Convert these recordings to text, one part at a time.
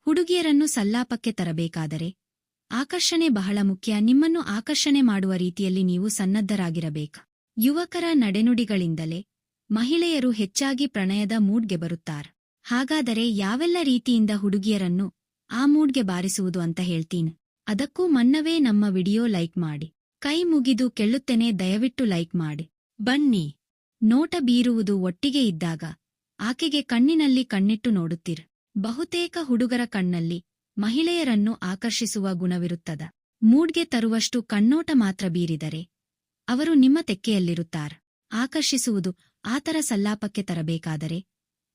ಹುಡುಗಿಯರನ್ನು ಸಲ್ಲಾಪಕ್ಕೆ ತರಬೇಕಾದರೆ ಆಕರ್ಷಣೆ ಬಹಳ ಮುಖ್ಯ. ನಿಮ್ಮನ್ನು ಆಕರ್ಷಣೆ ಮಾಡುವ ರೀತಿಯಲ್ಲಿ ನೀವು ಸನ್ನದ್ಧರಾಗಿರಬೇಕು. ಯುವಕರ ನಡೆನುಡಿಗಳಿಂದಲೇ ಮಹಿಳೆಯರು ಹೆಚ್ಚಾಗಿ ಪ್ರಣಯದ ಮೂಡ್ಗೆ ಬರುತ್ತಾರೆ. ಹಾಗಾದರೆ ಯಾವೆಲ್ಲ ರೀತಿಯಿಂದ ಹುಡುಗಿಯರನ್ನು ಆ ಮೂಡ್ಗೆ ಬಾರಿಸುವುದು ಅಂತ ಹೇಳ್ತೀನಿ. ಅದಕ್ಕೂ ಮುನ್ನವೇ ನಮ್ಮ ವಿಡಿಯೋ ಲೈಕ್ ಮಾಡಿ. ಕೈ ಮುಗಿದು ಕೇಳುತ್ತೇನೆ, ದಯವಿಟ್ಟು ಲೈಕ್ ಮಾಡಿ. ಬನ್ನಿ. ನೋಟ ಬೀರುವುದು ಒಟ್ಟಿಗೆ ಇದ್ದಾಗ ಆಕೆಗೆ ಕಣ್ಣಿನಲ್ಲಿ ಕಣ್ಣಿಟ್ಟು ನೋಡುತ್ತೀರ. ಬಹುತೇಕ ಹುಡುಗರ ಕಣ್ಣಲ್ಲಿ ಮಹಿಳೆಯರನ್ನು ಆಕರ್ಷಿಸುವ ಗುಣವಿರುತ್ತದ. ಮೂಡ್ಗೆ ತರುವಷ್ಟು ಕಣ್ಣೋಟ ಮಾತ್ರ ಬೀರಿದರೆ ಅವರು ನಿಮ್ಮ ತೆಕ್ಕೆಯಲ್ಲಿರುತ್ತಾರ. ಆಕರ್ಷಿಸುವುದು ಆತರ ಸಲ್ಲಾಪಕ್ಕೆ ತರಬೇಕಾದರೆ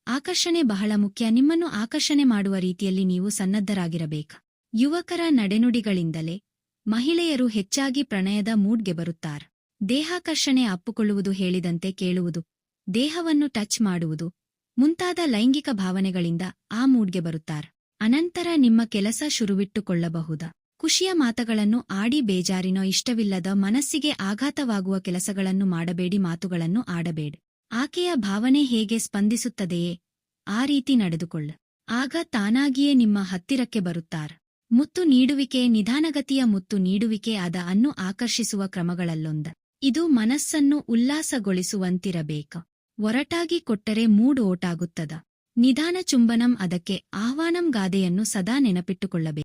ಆಕರ್ಷಣೆ ಬಹಳ ಮುಖ್ಯ. ನಿಮ್ಮನ್ನು ಆಕರ್ಷಣೆ ಮಾಡುವ ರೀತಿಯಲ್ಲಿ ನೀವು ಸನ್ನದ್ಧರಾಗಿರಬೇಕು. ಯುವಕರ ನಡೆನುಡಿಗಳಿಂದಲೇ ಮಹಿಳೆಯರು ಹೆಚ್ಚಾಗಿ ಪ್ರಣಯದ ಮೂಡ್ಗೆ ಬರುತ್ತಾರೆ. ದೇಹಾಕರ್ಷಣೆ, ಅಪ್ಪುಕೊಳ್ಳುವುದು, ಹೇಳಿದಂತೆ ಕೇಳುವುದು, ದೇಹವನ್ನು ಟಚ್ ಮಾಡುವುದು ಮುಂತಾದ ಲೈಂಗಿಕ ಭಾವನೆಗಳಿಂದ ಆ ಮೂಡ್ಗೆ ಬರುತ್ತಾರೆ. ಅನಂತರ ನಿಮ್ಮ ಕೆಲಸ ಶುರುವಿಟ್ಟುಕೊಳ್ಳಬಹುದ. ಖುಷಿಯ ಮಾತುಗಳನ್ನು ಆಡಿ ಬೇಜಾರಿನೋ ಇಷ್ಟವಿಲ್ಲದ ಮನಸ್ಸಿಗೆ ಆಘಾತವಾಗುವ ಕೆಲಸಗಳನ್ನು ಮಾಡಬೇಡಿ, ಮಾತುಗಳನ್ನು ಆಡಬೇಡಿ. ಆಕೆಯ ಭಾವನೆ ಹೇಗೆ ಸ್ಪಂದಿಸುತ್ತದೆಯೇ ಆ ರೀತಿ ನಡೆದುಕೊಳ್ಳ. ಆಗ ತಾನಾಗಿಯೇ ನಿಮ್ಮ ಹತ್ತಿರಕ್ಕೆ ಬರುತ್ತಾರ. ಮುತ್ತು ನೀಡುವಿಕೆ, ನಿಧಾನಗತಿಯ ಮುತ್ತು ನೀಡುವಿಕೆ ಅದ ಅನ್ನು ಆಕರ್ಷಿಸುವ ಕ್ರಮಗಳಲ್ಲೊಂದ. ಇದು ಮನಸ್ಸನ್ನು ಉಲ್ಲಾಸಗೊಳಿಸುವಂತಿರಬೇಕು. ಒರಟಾಗಿ ಕೊಟ್ಟರೆ ಮೂಡ್ ಓಟಾಗುತ್ತದ. ನಿಧಾನ ಚುಂಬನಂ, ಅದಕ್ಕೆ ಆಹ್ವಾನಂ ಗಾದೆಯನ್ನು ಸದಾ ನೆನಪಿಟ್ಟುಕೊಳ್ಳಬೇಕು.